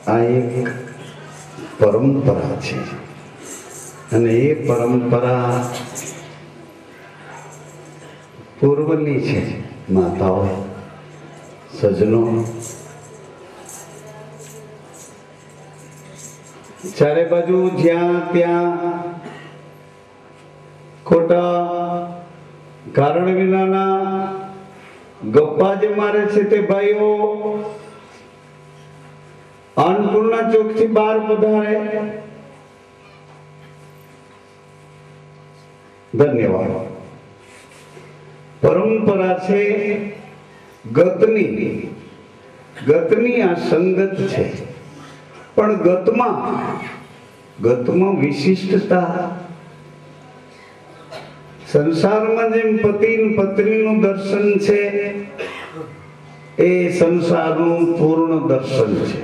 આ એક પરંપરા છે અને એ પરંપરા પૂર્વની છે. માતાઓ, સજનો, ચારે બાજુ જ્યાં ત્યાં ખોટા કારણ વિનાના ગપ્પા જે મારે છે તે ભાઈઓ અન્નપૂર્ણા ચોક થી બહાર પધારે. ધન્યવાદ. પરંપરા છે ગતની. ગતની આ સંગત છે, પણ ગતમાં વિશિષ્ટતા. સંસારમાં જેમ પતિ પત્નીનું દર્શન છે એ સંસારનું પૂર્ણ દર્શન છે.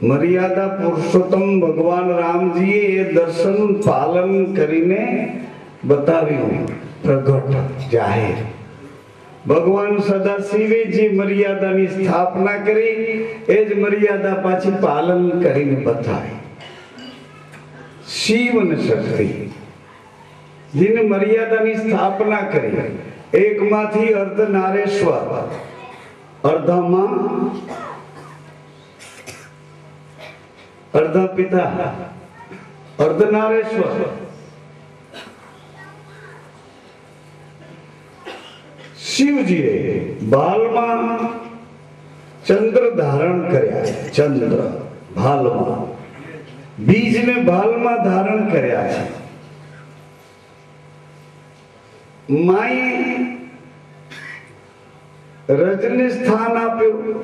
મર્યાદા પુરુષોત્તમ ભગવાન રામજીએ એ દર્શન પાલન કરીને બતાવ્યું, પ્રગટ જાહેર. ભગવાન સદાશિવે જે મર્યાદાની સ્થાપના કરી એ જ મર્યાદા પાછી પાલન કરીને બતાવી. શિવ અને શક્તિ જેને મર્યાદાની સ્થાપના કરી, એકમાંથી અર્ધનારેશ્વર, અર્ધમાં અર્ધ પિતા, અર્ધનારેશ્વર. શિવજીએ ભાલમાં ચંદ્ર ધારણ કર્યા. ચંદ્ર ભાલમાં, બીજને ભાલમાં ધારણ કર્યા છે. માએ રજને સ્થાન આપ્યું,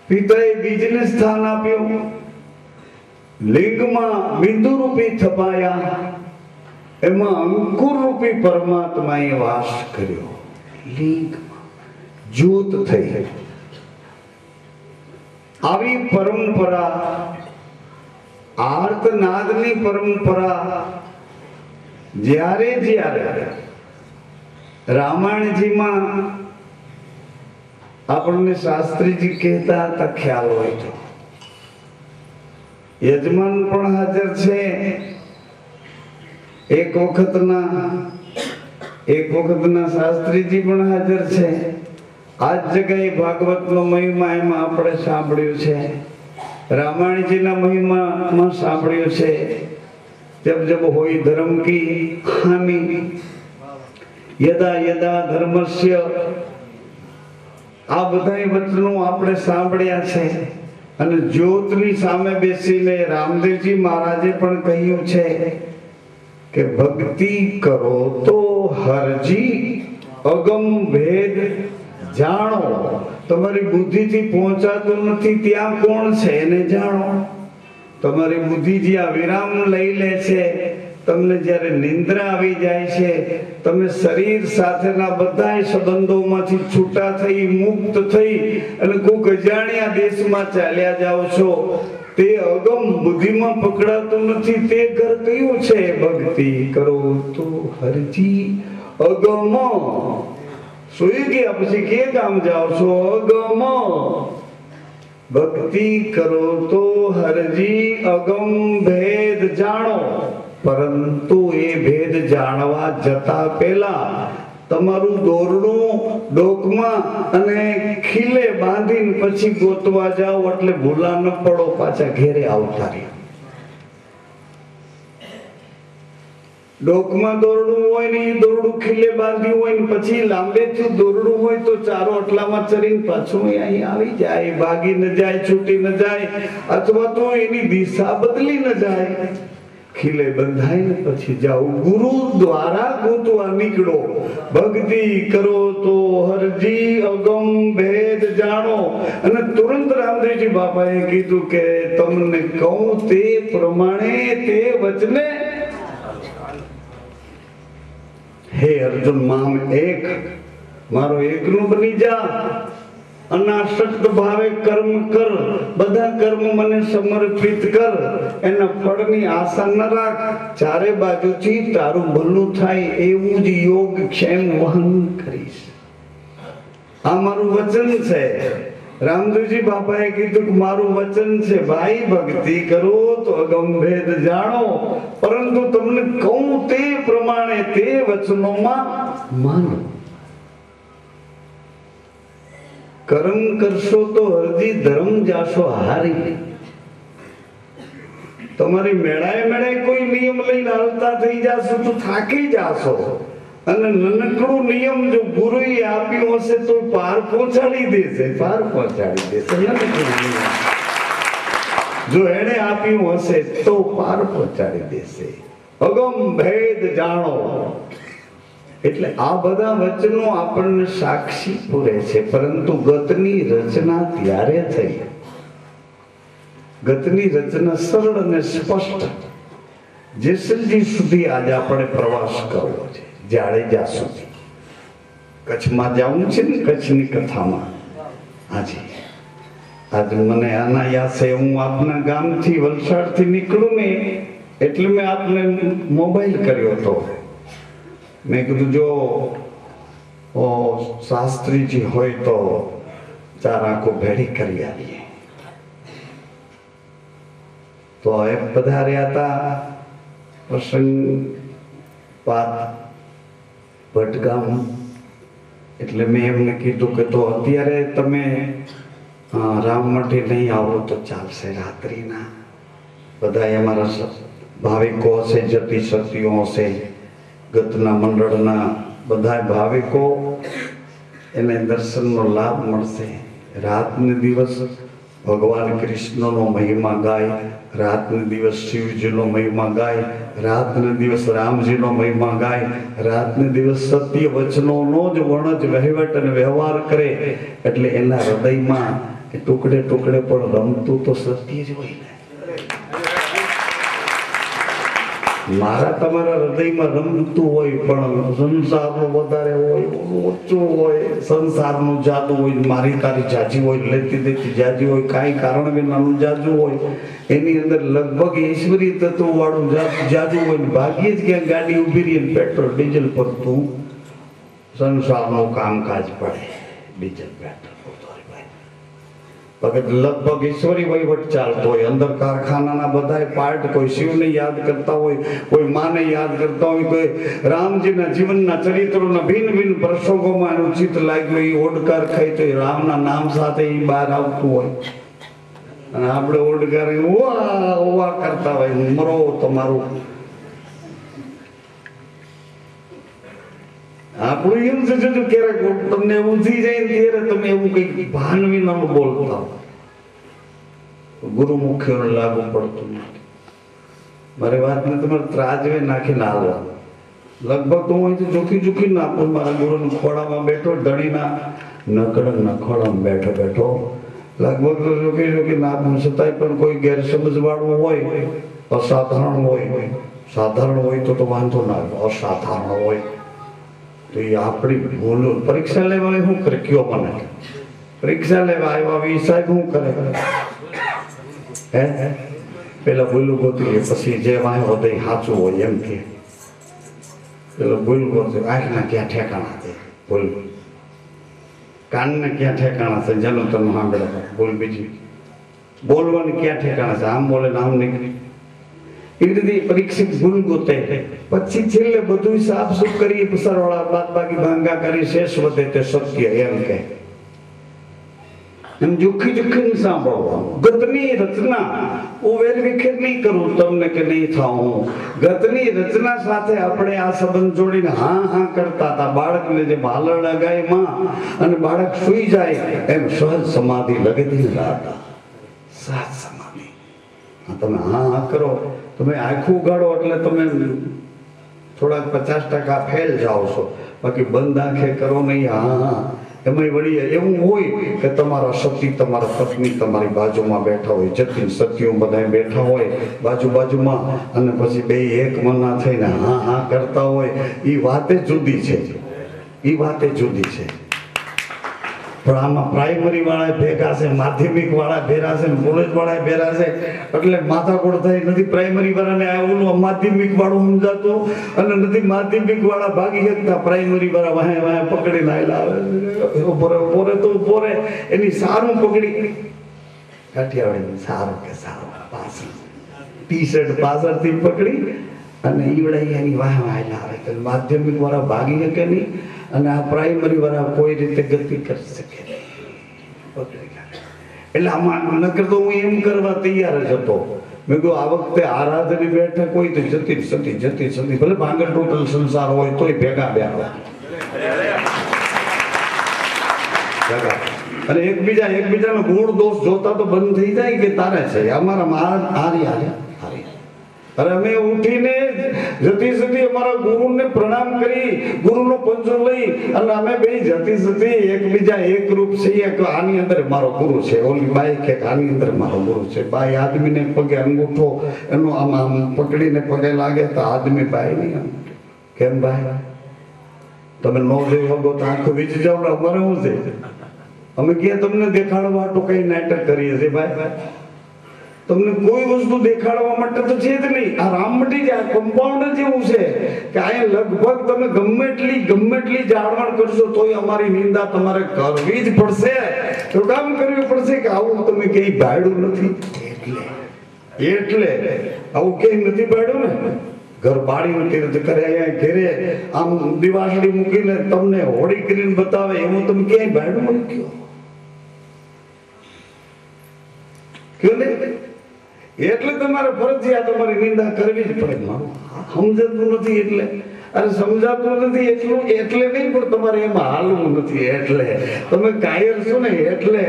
પિતાએ બીજને સ્થાન આપ્યું. લિંગમાં બિંદુ રૂપી થપાયા, એમાં અંકુર રૂપી પરમાત્માએ વાસ કર્યો. લિંગમાં જ્યોત થઈ. આવી પરંપરા, આર્તનાદની પરંપરા જ્યારે રામાયણજીમાં આપણને શાસ્ત્રીજી કહેતા હતા, ખ્યાલ હોય તો. યજમાન પણ હાજર છે. એક વખતના શાસ્ત્રીજી પણ હાજર છે. આ જગ્યાએ ભાગવતનો મહિમા એમાં આપણે સાંભળ્યું છે, રામાયણજીના મહિમામાં સાંભળ્યું છે. जब जब होई धर्म की हानि, यदा यदा धर्मस्य, આ બધા વચનો આપણે સાંભળ્યા છે. અને જ્યોતની સામે બેસીને રામદેવજી મહારાજે પણ કહ્યું છે કે ભક્તિ કરો તો હરજી અગમ ભેદ જાણો. તમારી બુદ્ધિથી પહોંચાતું નથી ત્યાં કોણ છે એને જાણો. તમારી બુદ્ધિ જ્યાં વિરામ લઈ લે છે, તમને જ્યારે નિંદ્રા આવી જાય છે, તમે શરીર સાથેના બધા સંબંધોમાંથી છૂટા થઈ, મુક્ત થઈ અને કોઈક અજાણ્યા દેશમાં ચાલ્યા જાઓ છો, તે અગમ બુદ્ધિમાં પકડાતું નથી. તે ઘર કયું છે? ભક્તિ કરો તો હરજી અગમ. સુઈ ગયા પછી કે ગામ જાઓ છો? અગમ. ભક્તિ કરો તો હરજી અગમ ભેદ જાણો. પરંતુ એ ભેદ જાણવા જતા પહેલા તમારું દોરડું ડોકમાં અને ખીલે બાંધીને પછી ગોતવા જાઓ, એટલે ભૂલા ન પડો, પાછા ઘેરે આવતા રહ્યો. ડોકમાં દોરડું હોય ને એ દોરડું ખીલે બાંધ્યું હોય ને પછી લાંબેથી દોરડું હોય તો ચારો અટલામાં ચરીને પાછું અહીં આવી જાય, ભાગી ન જાય, છૂટી ન જાય, અથવા તો એની દિશા બદલી ન જાય. ખીલે બંધાય ને પછી જાઓ, ગુરુ દ્વારા ગોતવા નીકળો. ભક્તિ કરો તો હરજી અગમ ભેદ જાણો. અને તુરંત રામદેવજી બાપાએ કીધું કે તમને કહું તે પ્રમાણે તે વચને હે અર્જુન, મામ એક, મારો એકનું બની જા. અનાસક્ત ભાવે કર્મ કર, બધા કર્મ મને સમર્પિત કર. એના ફળની આશા ન રાખ. ચારે બાજુથી તારું ભલું થાય એવું જ યોગ ક્ષેમ વહન કરીશ. આ મારું વચન છે. રામદેવજી બાપાએ કીધું કે મારું વચન છે ભાઈ, ભક્તિ કરો તો અગમ ભેદ જાણો, પરંતુ તમને કહું તે પ્રમાણે તે વચનોમાં માનો. કર્મ કરશો તો હરજી ધર્મ જાશો હારી. તમારી મેળાએ મેળાએ કોઈ નિયમ લઈને હાલતા થઈ જાશો તો થાકી જાશો. અને નાનકડું નિયમ જો ગુરુએ આપ્યું હશે તો પાર પહોંચાડી દેશે, પાર પહોંચાડી દેશે. નાનકડું નિયમ જો એને આપ્યું હશે તો પાર પહોંચાડી દેશે. અગમ ભેદ જાણો. એટલે આ બધા વચનો આપણને સાક્ષી પૂરે છે, પરંતુ ગતની રચના ત્યારે થઈ. ગતની રચના સરળ અને સ્પષ્ટ. જેસલજી સુધી આજે આપણે પ્રવાસ કરવો છે, જાડેજા સુધી. કચ્છમાં જવું છે ને, કચ્છની કથામાં. આજે મને અનાયાસે હું આપના ગામથી વલસાડથી નીકળું ને એટલે મેં આપને મોબાઈલ કર્યો હતો. મેં કીધું જો શાસ્ત્રીજી હોય તો ચાર આંખો ભેડી કરી આવીએ. તો એ પધાર્યા હતા પ્રસંગ પાત ભટગામ. એટલે મેં એમને કીધું કે તો અત્યારે તમે રામમઠી નહીં આવો તો ચાલશે. રાત્રિના બધા અમારા ભાવિકો હશે, જતી સતીઓ હશે, ગતના મંડળના બધા ભાવિકો, એને દર્શનનો લાભ મળશે. રાતને દિવસ ભગવાન કૃષ્ણનો મહિમા ગાય, રાતને દિવસ શિવજીનો મહિમા ગાય, રાતને દિવસ રામજીનો મહિમા ગાય, રાતને દિવસ સત્ય વચનોનો જ વણજ વહીવટ અને વ્યવહાર કરે. એટલે એના હૃદયમાં ટુકડે ટુકડે પણ રમતું તો સત્ય જ હોય ને. મારા તમારા હૃદયમાં રમતું હોય પણ સંસારનું વધારે હોય, ઓછું હોય, સંસારનું જાદુ હોય, મારી તારી જાજી હોય, લેતી દેતી જાજી હોય, કાંઈ કારણ વિનાનું જાજુ હોય, એની અંદર લગભગ ઈશ્વરી તત્વ વાળું જાજુ હોય. ભાગ્યે જ ક્યાંક ગાડી ઉભી રહી પેટ્રોલ ડીઝલ પર તું સંસારનું કામકાજ પડે. ડીઝલ પેટ્રોલ લગભગ ઈશ્વરી વહીવટ ચાલતો હોય. અંદર કારખાનાના બધા પાર્ટ, કોઈ શિવને યાદ કરતા હોય, કોઈ માને યાદ કરતા હોય, કોઈ રામજીના જીવનના ચરિત્રોના ભિન્ન ભિન્ન પ્રસંગોમાં એનું ચિત્ત લાગ્યું, એ ઓડકાર ખાઈ તો રામના નામ સાથે એ બહાર આવતું હોય. અને આપણે ઓડકાર ઓવા ઓવા કરતા હોય, મરો તમારું. આપણું એમ છે જો ક્યારેક તમને એવું થઈ જાય ત્યારે તમે એવું કઈક ભાન વિનાનું બોલતા ગુરુમુખીઓને લાગુ પડતું નથી. મારી વાતને તમારે ત્રાજવે નાખીને આવવાનું. લગભગ તો હું અહીંથી ઝૂકી ઝૂકી નાખું. મારા ગુરુના ખોળામાં બેઠો, ધણીના નકડના ખોળામાં બેઠો બેઠો લગભગ તો ઝૂકી ઝૂકી નાખું. છતાંય પણ કોઈ ગેરસમજ વાળું હોય, અસાધારણ હોય, સાધારણ હોય તો વાંધો ના આવે. અસાધારણ હોય તો એ આપણી ભૂલો. પરીક્ષા લેવા શું કરે કયો મને? પરીક્ષા લેવા આવ્યા સાહેબ શું કરે? હે પેલા ભૂલું ગોતી પછી જે વાંહે વધે સાચું હોય એમ કે પેલા ભૂલું ગોતું. આંખના ક્યાં ઠેકાણા છે ભૂલ, કાનને ક્યાં ઠેકાણા છે જેનું તમે સાંભળે ભૂલ, બીજી બોલવાની ક્યાં ઠેકાણા છે, આમ બોલે આમ નીકળી. એવી રીતે પરીક્ષિત ભૂલ ગોતે. પછી છેલ્લે બધું સાફ સુફ કરી સરવાળા બાદ બાકી ભાંગા કરી શેષ વધે તે સત્ય એમ કે એમ જુખી જુખીને સાંભળવાનું. ગતની રચના હું વેર વિખેર નહીં કરું તમને કે નહીં થાઉં. ગતની રચના સાથે આપણે આ સંબંધ જોડીને હા હા કરતા હતા. બાળકને જે ભાલડ અગાય માં અને બાળક સુઈ જાય એમ સહજ સમાધિ લગતી હતા. સહજ સમાધિ. તમે હા હા કરો, તમે આંખું ઉગાડો એટલે તમે થોડાક 50% ફેલ જાઓ છો. બાકી બંધ આંખે કરો નહીં હા હા. એમાં વળી એવું હોય કે તમારા સતી, તમારા પત્ની તમારી બાજુમાં બેઠા હોય, જતીન સતીઓ બધા બેઠા હોય બાજુમાં, અને પછી બે એક મના થઈને હા હા કરતા હોય. એ વાતે જુદી છે, એ વાતે જુદી છે. પણ આમાં પ્રાઇમરી વાળા ભેગા છે, માધ્યમિક વાળા ભેગા છે, કોલેજ વાળા ભેગા છે, એટલે માથાકૂટ થઈ. નથી પ્રાઇમરી વાળાને ઓલું માધ્યમિક વાળું સમજાતું અને નથી માધ્યમિક વાળા ભાગી શકતા. પ્રાઇમરી વાળા વાહે વાહે પકડીને આવેલા આવે પોરે તો પોરે એની સારું પકડી કાઠિયાવાડી સારું કે સારું પાછળ ટી શર્ટ પાછળથી પકડી અને ઈવડાઈ એની વાહ વાહેલા આવે તો માધ્યમિક વાળા ભાગી શકે નહીં અને આ પ્રાઇમરી વાળા કોઈ રીતે ગતિ કરી શકે નહીં. એટલે આમાં નકર તો હું એમ કરવા તૈયાર જ હતો. મેં કહ્યું આ વખતે આરાધની બેઠક હોય તો જતી સતી ભલે ભાંગર ટોટલ સંસાર હોય તોય ભેગા બેઠા અને એકબીજાનો ગુણ દોષ જોતા તો બંધ થઈ જાય કે તારે છે અમારા હારી અરે અમે ઉઠીને જતી સતી અમારા ગુરુને પ્રણામ કરી ગુરુનો પંજો લઈ અને અમે બે જતી સતી એકબીજા એક રૂપ છીએ કે આની અંદર મારો ગુરુ છે, ઓલી બાઈ કે આની અંદર મારો ગુરુ છે. બાઈ આદમીને પગે અંગૂઠો એનો આમ પકડીને પગે લાગે તો આદમી બાઈ નહીં કેમ બાઈ તમે નો જોઈ હોગો તો આંખો વીજી જાવ ને અમારે શું છે અમે ક્યાં તમને દેખાડવા તો કઈ નાટક કરીએ છીએ ભાઈ. તમને કોઈ વસ્તુ દેખાડવા માટે તો છે જ નહીં. આ રામમટી જે કમ્પાઉન્ડ જેવું છે કે આ લગભગ તમે ગમે એટલી જાળવણ કરશો તોય અમારી નિંદા તમારે કરવી જ પડશે. તો કામ કરવી પડશે કે આવું તમે ક્યાંય ભાડ્યું નથી એટલે આવું ક્યાંય નથી ભાડ્યું ને. ઘર બાળીનું તીર્થ કરે ઘેરે આમ દિવાસળી મૂકીને તમને હોળી કરીને બતાવે એવું તમે ક્યાંય ભાડ્યું મૂક્યો કયો ને. એટલે તમારે ફરજિયાત તમારી નિંદા કરવી જ પડે. મારું સમજાતું નથી એટલે અરે સમજાતું નથી એટલું એટલે નહીં પણ તમારે એમાં હાલવું નથી એટલે તમે કાયર છો ને એટલે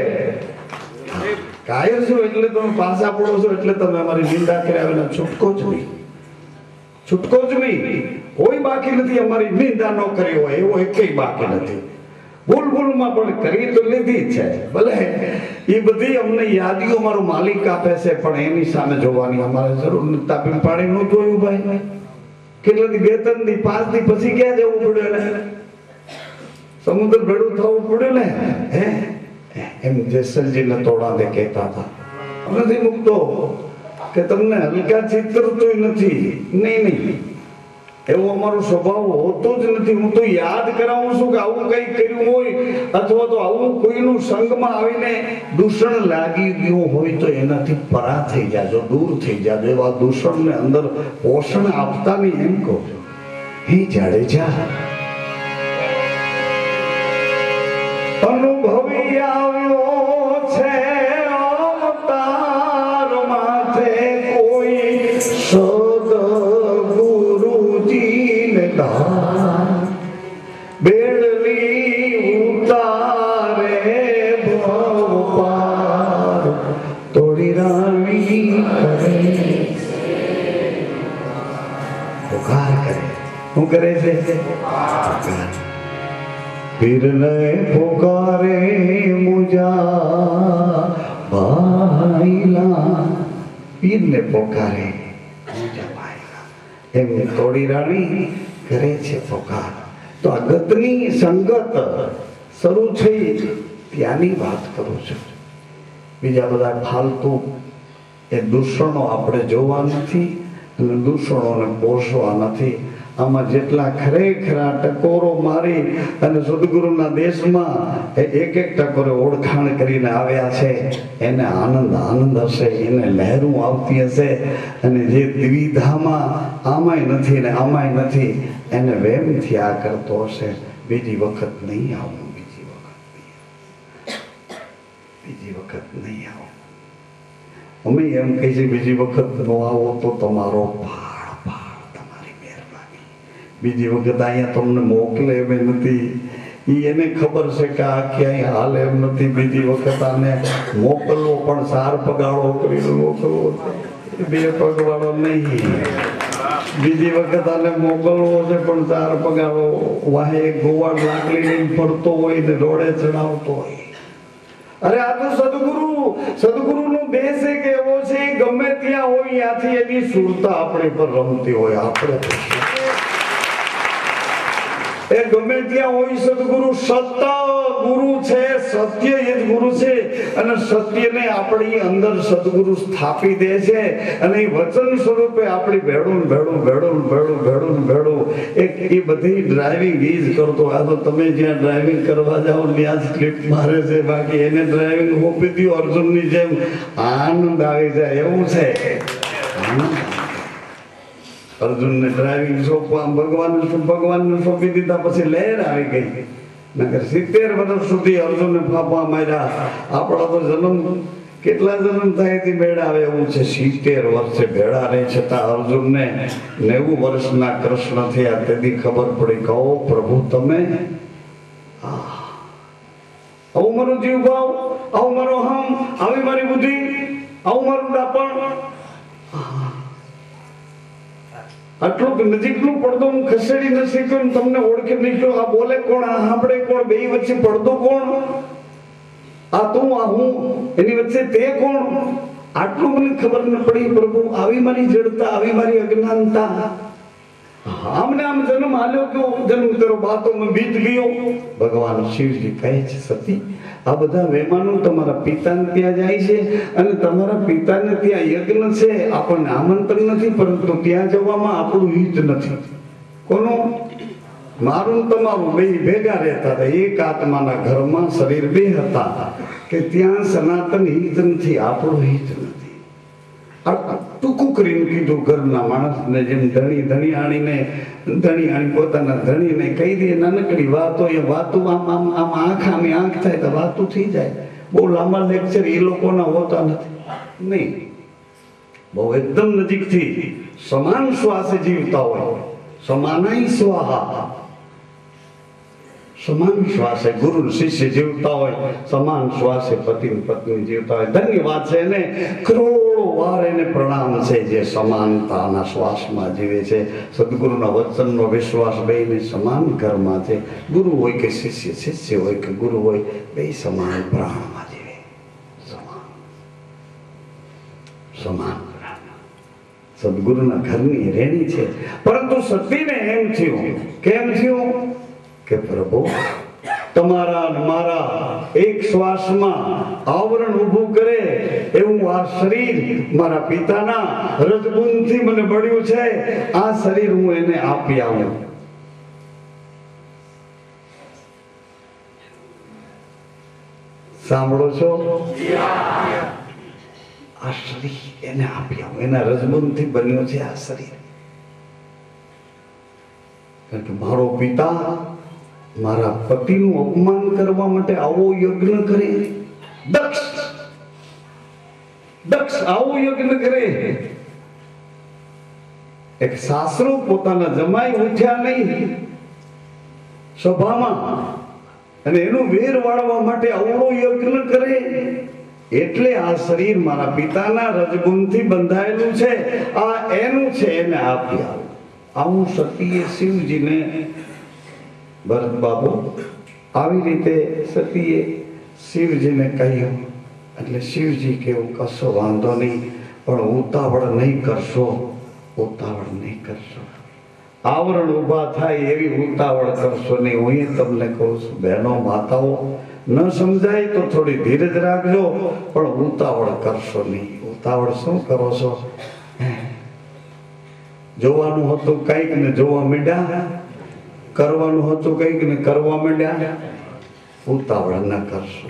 કાયર છો એટલે તમે પાછા પડો છો એટલે તમે અમારી નિંદા કર્યા વિના છૂટકો જ નહીં. કોઈ બાકી નથી અમારી નિંદા ન કરી હોય એવો એકેય બાકી નથી. ભૂલમાં પણ કરી તો લીધી છે ભલે એ બધી અમને યાદીઓ મારો માલિક આપે છે પણ એની સામે જોવાની અમારે જરૂર નથી. તાપી પાણી નું જોયું ભાઈ કેટલા દી 2-3 દી 5 દી પછી ક્યાં જવું પડ્યું ને સમુદ્ર ભેડું થવું પડ્યું ને હે એમ જેસલજી નતોડા દે કહેતા હતા નથી મૂકતો કે તમને હલકા ચિત્ર તો નથી નહીં એવો અમારો સ્વભાવ હોતો જ નથી. હું તો યાદ કરાવું છું કે આવું કઈ કર્યું હોય અથવા તો આવું કોઈનું સંગમાં આવીને દૂષણ લાગી ગયું હોય તો એનાથી પરા થઈ જાજો, દૂર થઈ જાજો. એવા દૂષણને અંદર પોષણ આપતા નહીં એમ કહું છું. હે જાડેજા અનુભવી આવ્યો છે અવતાર માથે કોઈ બેડલી ઉતારે ભવપાર તોડી રાણી કરે પુકાર કરે. શું કરે છે? પીરને પુકારે મુજા ભાઈલા પીરને પુકારે મુજા ભાઈલા એમ તોડી રાણી કરે છે પુકાર. તો અગતની સંગત શરૂ થઈ ત્યાંની વાત કરું છું. બીજા બધા ફાલતુ એ દૂષણો આપણે જોવા નથી અને દૂષણોને પોષવા નથી. આમાં જેટલા ખરેખરા ટકોરો મારી અને સદગુરુના દેશમાં એક ટકોરે ઓળખાણ કરીને આવ્યા છે એને આનંદ હશે, એને લહેરું આવતી હશે. અને જે દ્વિધામાં આમાંય નથી ને આમાંય નથી એને વેમ થયા કરતો હશે બીજી વખત નહીં આવું, બીજી વખત નહીં આવું. અમે એમ કહી છે બીજી વખત ન આવો તો તમારો બીજી વખત અહીંયા તમને મોકલે એમ નથી. એને ખબર છે કે આ ક્યાંય હાલ એમ નથી. બીજી વખત આને મોકલવો પણ 4 પગાળો કરીને મોકલવો, 2 પગવાળો નહીં. બીજી વખત આને મોકલવો છે પણ 4 પગાળો. વાહે ગોવાળ લાકડી લઈને ફરતો હોય ને રોડે ચડાવતો હોય. અરે આ તો સદગુરુ નો દેશ એક એવો છે ગમે ત્યાં હોય ત્યાંથી એની સુરતા આપણી પર રમતી હોય. આપણે એ ગમે ત્યાં હોય સદગુરુ સત ગુરુ છે, સત્ય એ જ ગુરુ છે અને સત્યને આપણી અંદર સદગુરુ સ્થાપી દે છે અને એ વચન સ્વરૂપે આપણી ભેડું એ બધી ડ્રાઇવિંગ ઈ જ કરતો. આ તો તમે જ્યાં ડ્રાઇવિંગ કરવા જાઓ ત્યાં સ્લીપ મારે છે, બાકી એને ડ્રાઇવિંગ હોપી દો અર્જુનની જેમ આનંદ આવી જાય એવું છે. અર્જુનને ડ્રાઇવિંગ સોંપવા ભગવાનને સોંપી દીધા પછી લહેર આવી ગઈ. નગર 70 વર્ષ સુધી અર્જુનને ફાફા માર્યા. આપણા તો જન્મ કેટલા જન્મ થાય થી ભેડા આવે એવું છે. 70 વર્ષે ભેડા રહી છતાં અર્જુનને 90 વર્ષના કૃષ્ણ થયા તેથી ખબર પડી કે ઓ પ્રભુ તમે આવું મારો જીવ ભાવ, આવું મારો હમ, આવી મારી બુદ્ધિ, આવું મારું ડાપણ, આટલું નજીકનું પડદો હું ખસેડી ન શક્યો, તમને ઓળખી નહીં ગયો. આ બોલે કોણ, આ સાંભળે કોણ, બે વચ્ચે પડદો કોણ, આ તું આ હું, એની વચ્ચે તે કોણ, આટલું મને ખબર ન પડી પ્રભુ. આવી મારી જડતા, આવી મારી અજ્ઞાનતા. આમને આમ જન્મ આલ્યો કે જન્મ તેરો બાતોમાં બીત ગયો. ભગવાન શિવજી કહે છે સતી આ બધા મહેમાનો તમારા પિતાને ત્યાં જાય છે અને તમારા પિતાને ત્યાં યજ્ઞ છે. આપણને આમંત્રણ નથી, પરંતુ ત્યાં જવામાં આપણું હિત નથી. કોનું? મારું તમારું બે ભેગા રહેતા હતા એક આત્માના ઘરમાં, શરીર બે હતા કે ત્યાં સનાતન હિત નથી, આપણું હિત નથી. ટૂંકું કરીને કીધું ઘરના માણસને જેમ ધણી પોતાના ધણીને કહી દે નાનકડી વાતો, એ વાતો આમ આંખ થાય તો વાતો થઈ જાય. બહુ લાંબા લેક્ચર એ લોકોના હોતા નહીં. બહુ એકદમ નજીકથી સમાન શ્વાસે જીવતા હોય. સમાનાય સ્વાહા, સમાન શ્વાસે ગુરુ શિષ્ય જીવતા હોય, સમાન શ્વાસે પતિ પત્ની જીવતા હોય. ધન્યવાદ છે એને, કરોડો વાર એને પ્રણામ છે જે સમાનતાના શ્વાસમાં જીવે છે. સદગુરુના વચનનો વિશ્વાસ બેને સમાન ઘરમાં છે. ગુરુ હોય કે શિષ્ય, શિષ્ય હોય કે ગુરુ હોય, બે સમાન પ્રાણમાં જીવે. સમાન સદગુરુના ઘરની રેણી છે. પરંતુ સતીને એમ થયું, કેમ થયું કે પ્રભુ તમારા મારા એક શ્વાસમાં આવરણ ઊભું કરે એવું આ શરીર મારા પિતાના રજગુણથી મને મળ્યું છે. આ શરીર હું એને આપી આવું. સાંભળો છો? આ શરીર એને આપી આવું, એના રજગુણથી બન્યું છે આ શરીર. કારણ કે મારો પિતા મારા પતિનું અપમાન કરવા માટે આવો યજ્ઞ કરે. દક્ષ આવો યજ્ઞ કરે. એક સાસરો પોતાના જમાઈ ઉઠ્યા નહીં સભામાં અને એનું વેર વાળવા માટે આવડો યજ્ઞ કરે. એટલે આ શરીર મારા પિતાના રજગુણથી બંધાયેલું છે, આ એનું છે, એને આપી આવું. આવું સતીએ શિવજીને, ભરત બાબુ આવી રીતે સતીએ શિવજીને કહ્યું. એટલે શિવજી કેવું કશો વાંધો નહીં, પણ ઉતાવળ નહીં કરશો, ઉતાવળ નહીં કરશો. આવરણ ઊભા થાય એવી ઉતાવળ કરશો નહીં. હું તમને કહું છું બહેનો માતાઓ, ન સમજાય તો થોડી ધીરજ રાખજો, પણ ઉતાવળ કરશો નહીં. ઉતાવળ શું કરો છો? જોવાનું હતું કઈક ને જોવા માંડ્યા, કરવાનું હતું કઈક ને કરવા માંડ્યા. ઉતાવળ ન કરશો.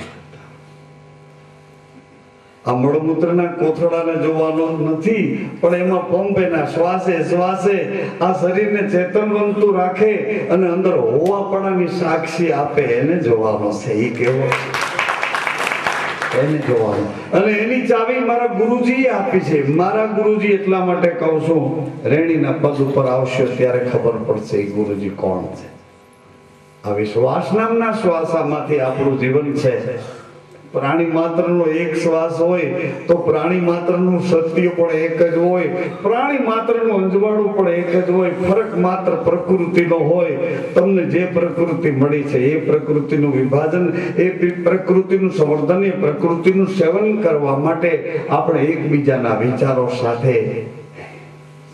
આ મળમૂત્રના કોથળાને જોવાનો નથી, પણ એમાં પંપેના શ્વાસે શ્વાસે આ શરીરને ચેતનવંતું રાખે અને અંદર હોવાપણાની સાક્ષી આપે, એને જોવાનો છે. એ કેવો એને જોવાનું. અને એની ચાવી મારા ગુરુજીએ આપી છે. મારા ગુરુજી એટલા માટે કહું છું, રેણીના પદ ઉપર આવશે ત્યારે ખબર પડશે એ ગુરુજી કોણ છે. આ વિશ્વાસ નામના શ્વાસામાંથી આપણું જીવન છે. પ્રાણી માત્રનો એક શ્વાસ હોય તો પ્રાણી માત્રનું સત્ય પણ એક જ હોય, પ્રાણી માત્રનું અંજવાળું પણ એક જ હોય. ફરક માત્ર પ્રકૃતિનો હોય. તમને જે પ્રકૃતિ મળી છે એ પ્રકૃતિનું વિભાજન, એ પ્રકૃતિનું સંવર્ધન, એ પ્રકૃતિનું સેવન કરવા માટે આપણે એકબીજાના વિચારો સાથે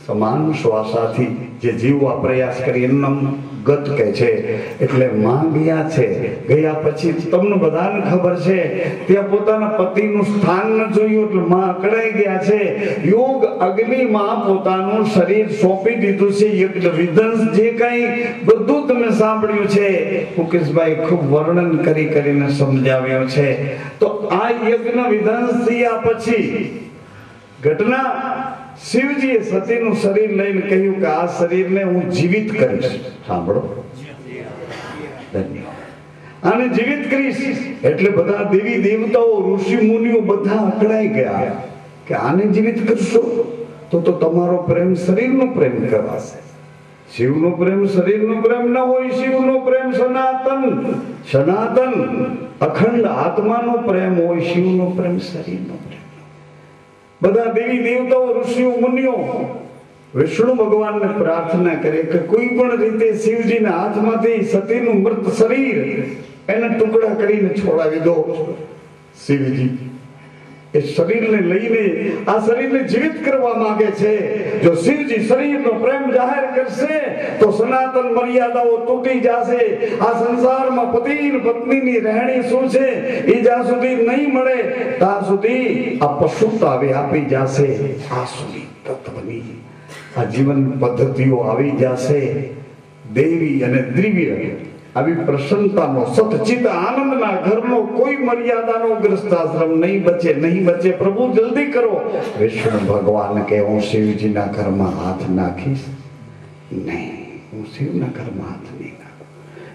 સમાન શ્વાસાથી જે જીવવા પ્રયાસ કરીએ એનું નામ ગત કહે છે. એટલે માં ગયા છે, ગયા પછી તમને બધાને ખબર છે ત્યાં પોતાના પતિનું સ્થાન ન જોયું એટલે માં અકળાઈ ગયા છે. યોગ અગ્નિમાં પોતાનું શરીર સોંપી દીધું છે. યજ્ઞ વિધંસ જે કઈ બધું તમે સાંભળ્યું છે, મુકેશભાઈ ખૂબ વર્ણન કરીને સમજાવ્યું છે. તો આ યજ્ઞ વિધંસ થયા પછી ઘટના, શિવજીએ સતીનું શરીર લઈને કહ્યું કે આ શરીરને હું જીવિત કરીશ. સાંભળો, ધન્યવાદ. આને જીવિત કરીશ એટલે બધા દેવી દેવતાઓ, ઋષિ મુનિઓ બધા અકળાઈ ગયા કે આને જીવિત કરશો તો તમારો પ્રેમ શરીરનો પ્રેમ કરાશે. શિવનો પ્રેમ શરીરનો પ્રેમ ન હોય. શિવનો પ્રેમ સનાતન અખંડ આત્માનો પ્રેમ હોય. શિવનો પ્રેમ શરીરનો પ્રેમ. બધા દેવી દેવતાઓ, ઋષિઓ મુનિઓ વિષ્ણુ ભગવાનને પ્રાર્થના કરે કે કોઈ પણ રીતે શિવજીના હાથમાંથી સતીનું મૃત શરીર એને ટુકડા કરીને છોડાવી દો. શિવજી એ શરીરને લઈને આ શરીરને જીવિત કરવા માંગે છે. જો શિવજી શરીરનો પ્રેમ જાહેર કરશે તો સનાતન મર્યાદાઓ તૂટી જશે. આ સંસારમાં પતિ અને પત્નીની રહેણી શું છે એ જ્યાં સુધી નહીં મળે ત્યાં સુધી આ પશુતા વ્યાપી જશે. આસુરી તત્વની આ જીવન પદ્ધતિઓ આવી જશે. દેવી અને દિવ્ય આવી પ્રસન્નતાનો સતચિત આનંદના ઘરનો કોઈ મર્યાદાનો ગ્રસ્તાશ્રમ નહીં બચે. પ્રભુ જલ્દી કરો. વિષ્ણુ ભગવાન કે હું શિવજીના ઘરમાં હાથ નાખીશ નહીં, હું શિવના ઘરમાં હાથ નહીં નાખું.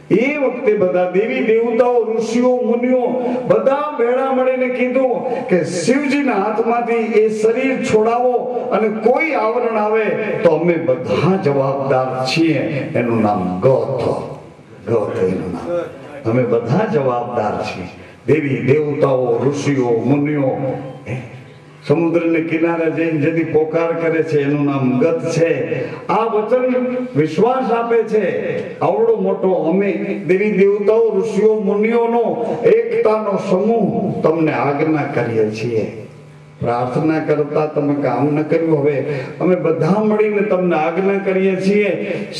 એ વખતે બધા દેવી દેવતાઓ, ઋષિઓ મુનિઓ બધા ભેળા મળીને કીધું કે શિવજીના હાથમાંથી એ શરીર છોડાવો અને કોઈ આવરણ આવે તો અમે બધા જવાબદાર છીએ. એનું નામ ગૌત. અમે બધા જવાબદાર છીએ. દેવી દેવતાઓ, ઋષિઓ મુનિઓ સમુદ્રને કિનારે જઈને જેથી પોકાર કરે છે એનું નામ ગત છે. આ વચન વિશ્વાસ આપે છે આવડો મોટો અમે દેવી દેવતાઓ, ઋષિઓ મુનિઓનો એકતાનો સમૂહ તમને આજ્ઞા કરીએ છીએ. પ્રાર્થના કરતા તમે કામ ન કર્યું, હવે અમે બધા મળીને તમને આજ્ઞા કરીએ છીએ.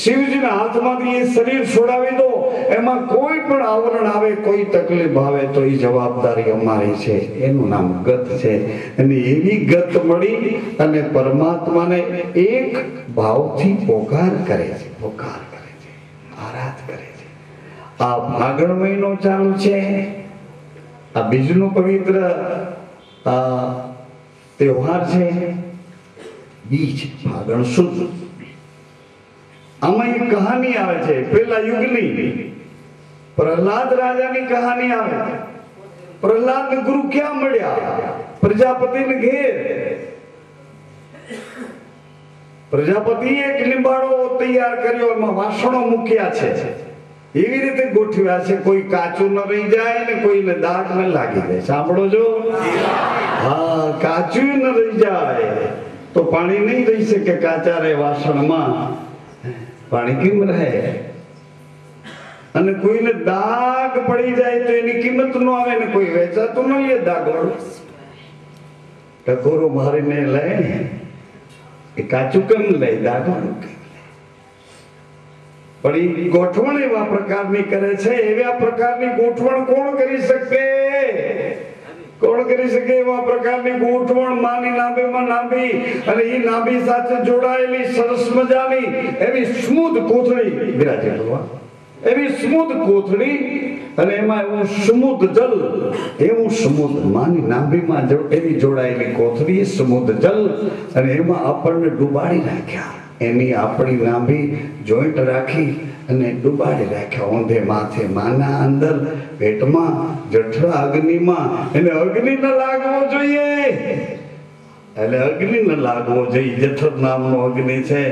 શિવજીના હાથમાંથી એ શરીર છોડાવી દો. એમાં કોઈ પણ આવરણ આવે, કોઈ તકલીફ આવે તો એ જવાબદારી અમારી છે. એનું નામ ગત છે. અને એવી ગત મળી અને પરમાત્માને એક ભાવથી પોકાર કરે છે, આરાધ કરે છે. આ ફાગણ મહિનો ચાલુ છે. આ બીજનો પવિત્ર તહેવાર છે. બીજ ફાગણ સુદ. આમાં એક કહાની આવે છે પેલા યુગની. પ્રહલાદ રાજાની કહાની આવે. પ્રહલાદ ગુરુ ક્યાં મળ્યા? પ્રજાપતિને ઘેર. પ્રજાપતિએ એક લીંબાડો તૈયાર કર્યો, એમાં વાસણો મૂક્યા છે. એવી રીતે ગોઠવ્યા છે કોઈ કાચું ન રહી જાય ને કોઈને દાગ ન લાગી જાય. સાંભળો છો? હા, કાચું ન રહી જાય તો પાણી નહીં રહી શકે. કાચા રે વાસણમાં પાણી કેમ રહે? અને કોઈને દાગ પડી જાય તો એની કિંમત ન આવે ને કોઈ વેચાતું ન લે. દાગ વાળું ટકોરો મારીને લે એ કાચું કેમ લે? દાગ વાળું કેમ? પણ એ ગોઠવણ એવા પ્રકારની કરે છે. એવા પ્રકારની ગોઠવણ કોણ કરી શકે? એવા પ્રકારની ગોઠવણ માની નાભીમાં નાભી અને એ નાભી સાથે જોડાયેલી સરસ મજાની એવી સ્મૂથ કોથળી બિરાજે ભગવાન. એવી સ્મૂથ કોથળી અને એમાં એવું સ્મૂથ જલ, એવું સ્મૂથ માની નાભીમાં એવી જોડાયેલી કોથળી, સ્મૂથ જલ અને એમાં આપણને ડુબાડી રાખ્યા. એની આપણી નાભી જોઈન્ટ રાખી અને ડુબાડી રાખ્યા. ઊંધે માથે માના અંદર પેટમાં જઠરા અગ્નિમાં. એને અગ્નિ ન લાગવો જોઈએ. એટલે અગ્નિ ન લાગવો જોઈએ. જઠર નામનો અગ્નિ છે,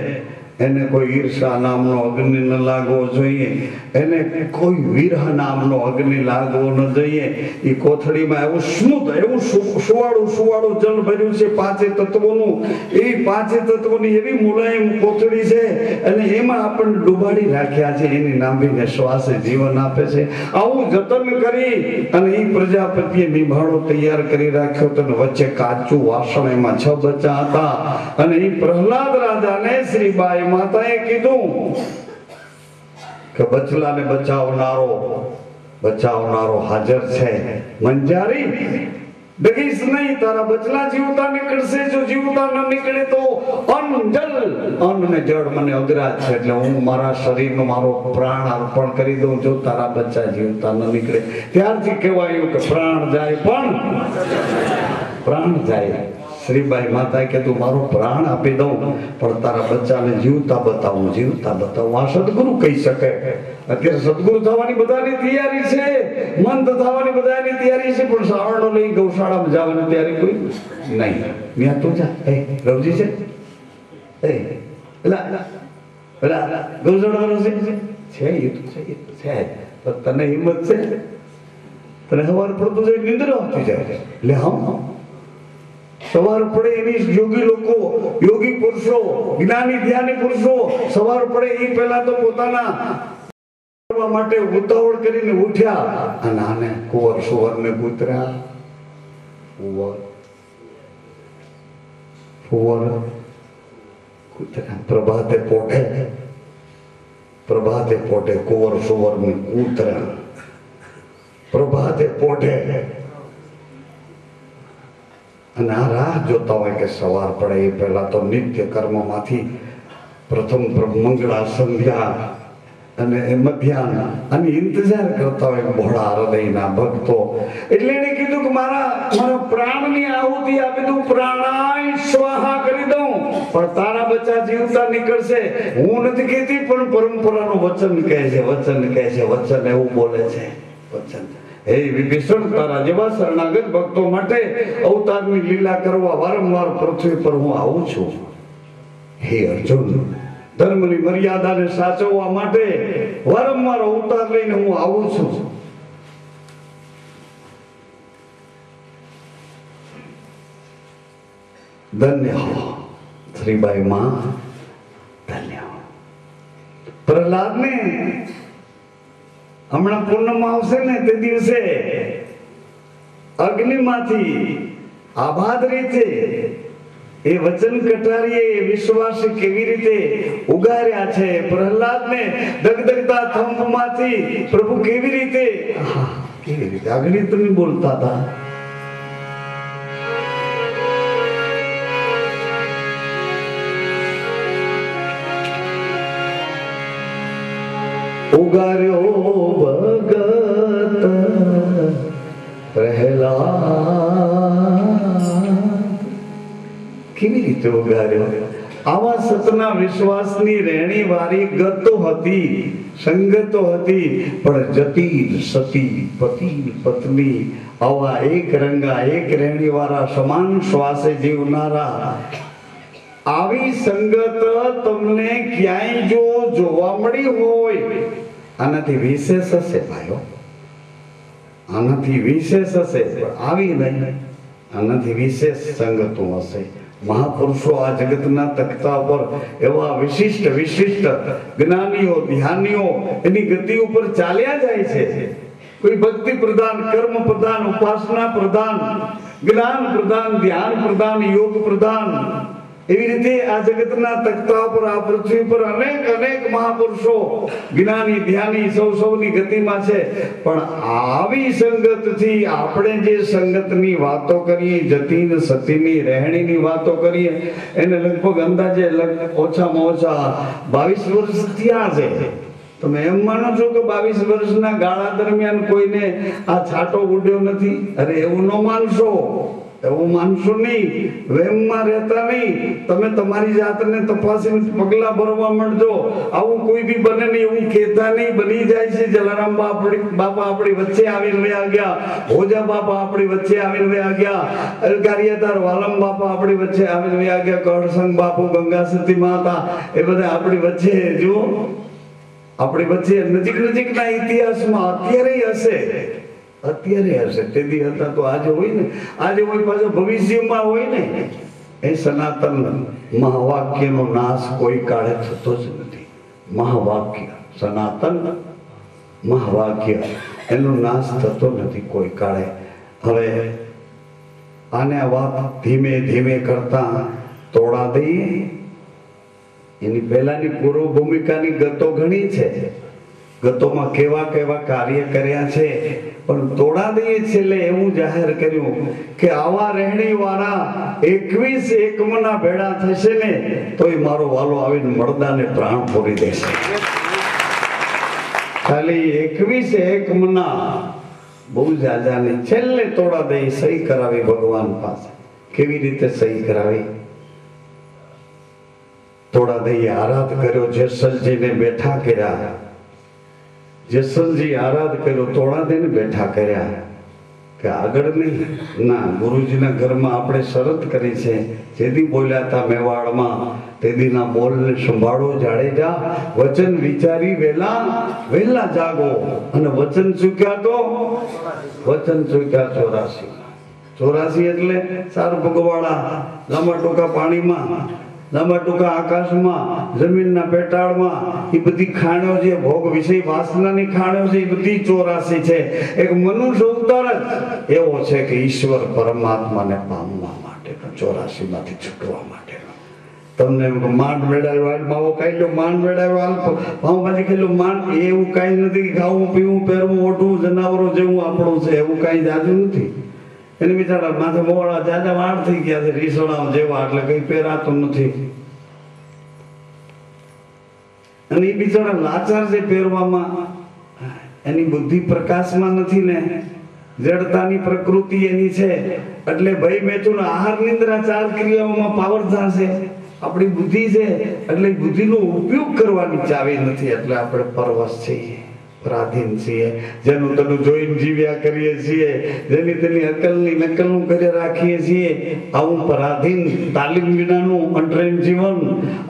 એને કોઈ ઈર્ષા નામનો અગ્નિ ન લાગવો જોઈએ. એને કોઈ વિરહ નામનો અગ્નિ લાગવો ન જોઈએ. એ કોથળીમાં એવું સ્મૂથ, એવું સુવાળું જલ ભર્યું છે પાંચે તત્વોનું. એવી પાંચે તત્વોની એવી મુલાયમ કોથળી છે અને એમાં આપણને ડુબાડી રાખ્યા છે. એની નાભીને શ્વાસે જીવન આપે છે. આવું જતન કરી અને એ પ્રજાપતિએ નિભાણો તૈયાર કરી રાખ્યો તો વચ્ચે કાચું વાસણ, એમાં 6 બચ્ચા હતા. અને એ પ્રહલાદ રાજાને શ્રી બાઈ માતાએ કીધું કે બચલાને બચાવનારો હાજર છે. મંજારી ડગીશ નહીં, તારા બચલા જીવતા નીકળશે. જો જીવતા ન નીકળે તો અન્ન ને જળ મને અગ્રાજ છે, એટલે હું મારા શરીરનો મારો પ્રાણ અર્પણ કરી દઉં જો તારા બચ્ચા જીવતા ન નીકળે. ત્યારથી કહેવાયું કે પ્રાણ જાય પણ પ્રાણ જાય. શ્રીબાઈ માતાએ કીધું મારો પ્રાણ આપી દઉં પણ તારા બચ્ચાને જીવતા બતાવું. આ સદગુરુ કહી શકે. અત્યારે સદગુરુ થવાની બધાની તૈયારી છે, મંત થવાની બધાની તૈયારી છે, પણ શ્રાવણનો લઈ ગૌશાળામાં જવાની તૈયારી કોઈ નહીં. ત્યાં તું જા, રવજી છે ગૌશાળા છે, તને હિંમત છે? તને સવાર પડતું જાય નિંદર આવતી જાય. એટલે સવાર પડે એની યોગી લોકો, યોગી પુરુષો, જ્ઞાની ધ્યાની પુરુષો સવાર પડે એ પહેલા તો પોતાના માટે ઉતાવળ કરીને ઉઠ્યા અને આને કુંવર સુવરને કૂતર્યા. પ્રભાતે પોટે કુંવર સુવરને કૂતર્યા. પ્રભાતે પોટે અને આ રાહ જોતા હોય કે સવાર પડે એ પહેલા તો નિત્ય કર્મમાંથી પ્રથમ મંગળા, સંધ્યા અને મધ્યાહન અને ઇંતજાર કરતા હોય ભોળા હૃદયના ભક્તો. એટલે એને કીધું કે મારા પ્રાણની આહુતિ આપી દઉં, પ્રાણાય સ્વાહા કરી દઉં, પણ તારા બચ્ચા જીવતા નીકળશે. હું નથી કહેતી, પણ પરંપરાનું વચન કહે છે. વચન એવું બોલે છે. વચન હે વિભીષણ, તારા જેવા શરણાગત ભક્તો માટે અવતારની લીલા કરવા વારંવાર પૃથ્વી પર હું આવું છું. હે અર્જુન, ધર્મની મર્યાદાને સાચવવા માટે વારંવાર અવતાર લઈને હું આવું છું. ધન્ય હો શ્રીબાઈ માં, ધન્ય હો. પ્રહલાદને હમણાં પૂનમ આવશે ને તે દિવસે અગ્નિમાંથી આબાદ રીતે એ વચન કટારીએ વિશ્વાસી કેવી રીતે ઉગાર્યા છે. પ્રહલાદને દગદગતા થંભમાંથી પ્રભુ કેવી રીતે આગળ તમે બોલતા હતા. ઉગાર્યો ભગત પ્રહલાદ, કેવી રીતે ઉગાર્યો? આવા સતના વિશ્વાસની રહેણી વાળી ગતો હતી, સંગતો હતી, પણ જતી સતી પતિ પત્ની આવા એક રંગા એક રહેણી વાળા સમાન શ્વાસે જીવનારા આવી સંગત તમને ક્યાંય જો જોવા મળી હોય, આનાથી વિશેષ હશે ભાઈઓ, આનાથી વિશેષ હશે. આવી નહીં, આનાથી વિશેષ સંગતો હશે. મહાપુરુષો આ જગતના તખ્તા પર એવા વિશિષ્ટ જ્ઞાનીઓ, ધ્યાનીઓ એની ગતિ ઉપર ચાલ્યા જાય છે. કોઈ ભક્તિ પ્રધાન, કર્મ પ્રધાન, ઉપાસના પ્રધાન, જ્ઞાન પ્રધાન, ધ્યાન પ્રધાન, યોગ પ્રધાન, એવી રીતે આ જગતના તખ્તા પર, આ પૃથ્વી પર અનેક મહાપુરુષો જ્ઞાની ધ્યાની સૌની ગતિમાં છે. પણ આવી સંગતથી આપણે જે સંગતની વાતો કરીએ, જતી ને સતીની રહેણીની વાતો કરીએ, એને લગભગ અંદાજે ઓછામાં ઓછા 22 વર્ષ થયા છે. તમે એમ માનો છો કે 22 વર્ષના ગાળા દરમિયાન કોઈને આ છાંટો ઉડ્યો નથી? અરે એવું ન માનશો, એવું માનશો નહીં, વેમમાં રહેતા નહીં. તમે તમારી જાતને તપાસીને પગલા ભરવા માંડજો. આવું કોઈ દી બને નહીં, એવું કહેતા નહીં. બની જાય છે. જલારામ બાપા આપણી વચ્ચે આવીને વયા ગયા, હોજા બાપા આપણી વચ્ચે આવીને વયા ગયા, અલકારિયાદાર વાલમ બાપા આપણી વચ્ચે આવીને વયા ગયા, કળસંગ બાપુ, ગંગા સતી માતા, એ બધા આપણી વચ્ચે, જો આપણી વચ્ચે નજીકના ઇતિહાસમાં અત્યારે હશે. તેથી હતા તો આજે હોય ને, આજે હોય, પાછો ભવિષ્યમાં હોય ને. એ સનાતન મહાવાક્યનો નાશ કોઈ કાળે થતો જ નથી. મહાવાક્ય, સનાતન મહાવાક્ય, એનો નાશ થતો નથી કોઈ કાળે. હવે આને આ વાત ધીમે ધીમે કરતા તોડા દઈએ. એની પહેલાની પૂર્વ ભૂમિકાની ગતો ઘણી છે. ગતોમાં કેવા કેવા કાર્ય કર્યા છે, પણ તોડાદઈએ છેલ્લે એવું જાહેર કર્યું કે આવા રહેણી વાળા 21 એકમના ભેળા થશે ને તોય મારો વાલો આવીને મળદાને પ્રાણ પૂરી દેશે. ખાલી 21 એકમના બહુ જાજાની છેલ્લે તોડાદઈ સહી કરાવી ભગવાન પાસે. કેવી રીતે સહી કરાવી? તોડાદઈએ આરાધ કર્યો, જેસલજીને બેઠા કર્યા. જેસલજી આરાધ કર્યો, તોડાદઈને બેઠા કર્યા કે આગળ નહીં ના, ગુરુજીના ઘરમાં આપણે શરત કરી છે, જેથી બોલ્યા હતા મેવાડમાં તેદીના બોલને સંભાળો જાડેજા, વચન વિચારી વહેલા જાગો. અને વચન ચૂક્યા તો વચન ચૂક્યા 84 એટલે 4 પગવાળા, લાંબા ટૂંકા પાણીમાં, લાંબા ટૂંકા આકાશમાં, જમીનના પેટાળમાં, એ બધી ખાણો છે, ભોગ વિષય વાસનાની ખાણો છે, એ બધી 84 છે. એક મનુષ્ય અવતાર જ એવો છે કે ઈશ્વર પરમાત્માને પામવા માટે 84 માંથી છૂટવા માટે. તમને માંડ મેળવ્યો માવો ખાઈ લો, માંડ મેળવ્યો પાઉંભાજી ખાઈ લો, માંડ, એવું કાંઈ નથી. ખાવું પીવું પહેરવું ઓઢવું જનાવરો જેવું આપણું છે, એવું કાંઈ જાજુ નથી. એને બિચારા માથે મોડા જાજા વાળ થઈ ગયા છે, રીસોડા જેવા, એટલે કઈ પહેરાતું નથી. અને એ બિચારા લાચાર છે પહેરવામાં, એની બુદ્ધિ પ્રકાશમાં નથી ને, જડતાની પ્રકૃતિ એની છે. એટલે ભાઈ મેચું આહાર નિંદ્રા 4 ક્રિયાઓમાં પાવર થશે. આપણી બુદ્ધિ છે એટલે બુદ્ધિનો ઉપયોગ કરવાની ચાવી નથી, એટલે આપણે પરવશ છીએ, પરાધીન છીએ. જેનું તેનું જોઈને જીવ્યા કરીએ છીએ, જેની તેની અકલની નકલનું કરી રાખીએ છીએ. આવું પરાધીન તાલીમ વિનાનું અનટ્રેન જીવન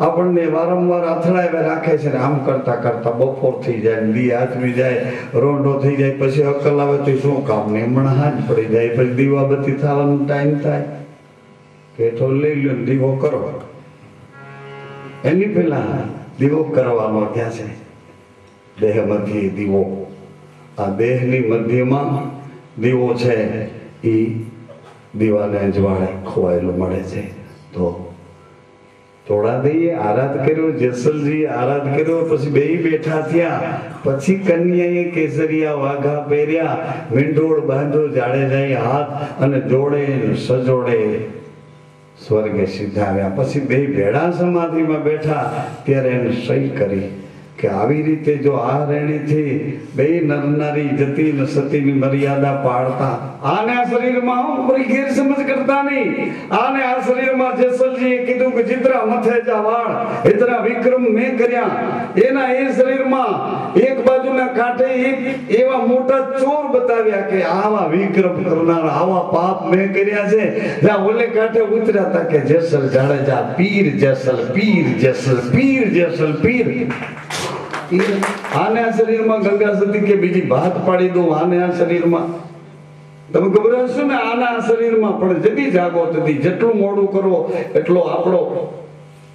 આપણને વારંવાર અથડાવી રાખે છે. આમ કરતા કરતા બપોર થઈ જાય, દી આથમી જાય, રોંઢો થઈ જાય, પછી અકલ આવે તો શું કામ ને હમણાં હાજ પડી જાય, પછી દીવાબત્તી થવાનો ટાઈમ થાય, પેઠો લઈ લો દીવો કરો. એની પેલા દીવો કરવાનો ક્યાં છે? દેહ મધ્ય દીવો. આ દેહની મધ્યમાં દીવો છે, એ દીવાને અજવાળે ખોવાયેલું મળે છે. તો તોડાદઈએ આરાધ કર્યો, જેસલજી આરાધ કર્યો, પછી બે બેઠા થયા. પછી કન્યાએ કેસરિયા વાઘા પહેર્યા, મીંઢોળ બાંધો જાડેજાએ હાથ, અને જોડે સજોડે સ્વર્ગે સીધાવ્યા. પછી બે ભેળા સમાધિમાં બેઠા ત્યારે એને સહી કરી કે આવી રીતે જો આ રેણીથી બે નરનારી જતી ને સતીની મર્યાદા પાળતા, આને આ શરીરમાં હું ગેરસમજ કરતા નહીં. આને આ શરીરમાં જેસલજીએ કીધું કે ચિત્રા મથે જા વાળ, ઇતરા વિક્રમ મેં કર્યા. એના એ શરીરમાં એક બાજુના કાંઠે એક એવા મોટા ચોર બતાવ્યા કે આવા વિક્રમ કરનાર, આવા પાપ મેં કર્યા છે. જ્યાં ઓલે કાંઠે ઉતર્યા હતા કે જેસલ જાડેજા પીર, જેસલ પીર, જેસલ પીર, જેસલ પીર. આને આ શરીરમાં ગંગા સતી કે બીજી વાત પાડી દઉં. આને આ શરીરમાં તમે ખબર હશે ને, આના આ શરીરમાં પણ જતી જાગો થતી. જેટલું મોડું કરો એટલો આપણો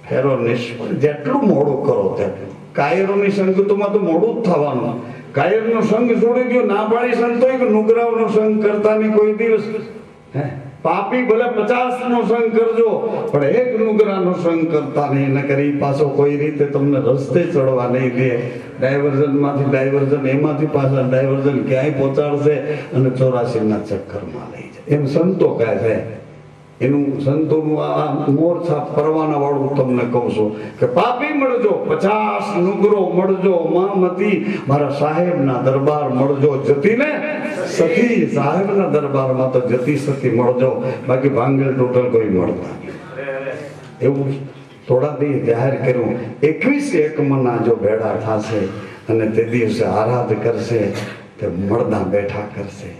ફેરો નિષ્ફળ. જેટલું મોડું કરો તેટલું. કાયરોની સંગતોમાં તો મોડું જ થવાનું. કાયરનો સંગ છોડી દો, ના પાડી સંતોય કે નુગરાવનો સંગ કરતા નહીં કોઈ દિવસ. પાપી ભલે 50 નો સંગ કરજો, પણ એક નુગરાનો સંગ કરતા નહીં. ન કરી પાછો કોઈ રીતે તમને રસ્તે ચડવા નહીં દે. ડાયવર્ઝન માંથી ડાયવર્ઝન, એમાંથી પાછા ડાયવર્ઝન ક્યાંય પહોંચાડશે અને 84 ના ચક્કરમાં લઈ જાય. એમ સંતો કહે છે. એનું સંતોનું આ મોરછાપ પરવાના વાળું તમને કહું છું કે પાપી મળજો, 50 નુગરો મળજો, મામતી મારા સાહેબના દરબાર મળજો, જતીને સતી સાહેબના દરબારમાં તો જતી સતી મળજો, બાકી ભાંગેલ ટોટલ કોઈ મળતા. એવું તોડાદઈએ જાહેર કર્યું. 21 એકમના જો ભેળા થશે અને તે દિવસે આરાધ કરશે તે મળદા બેઠા કરશે.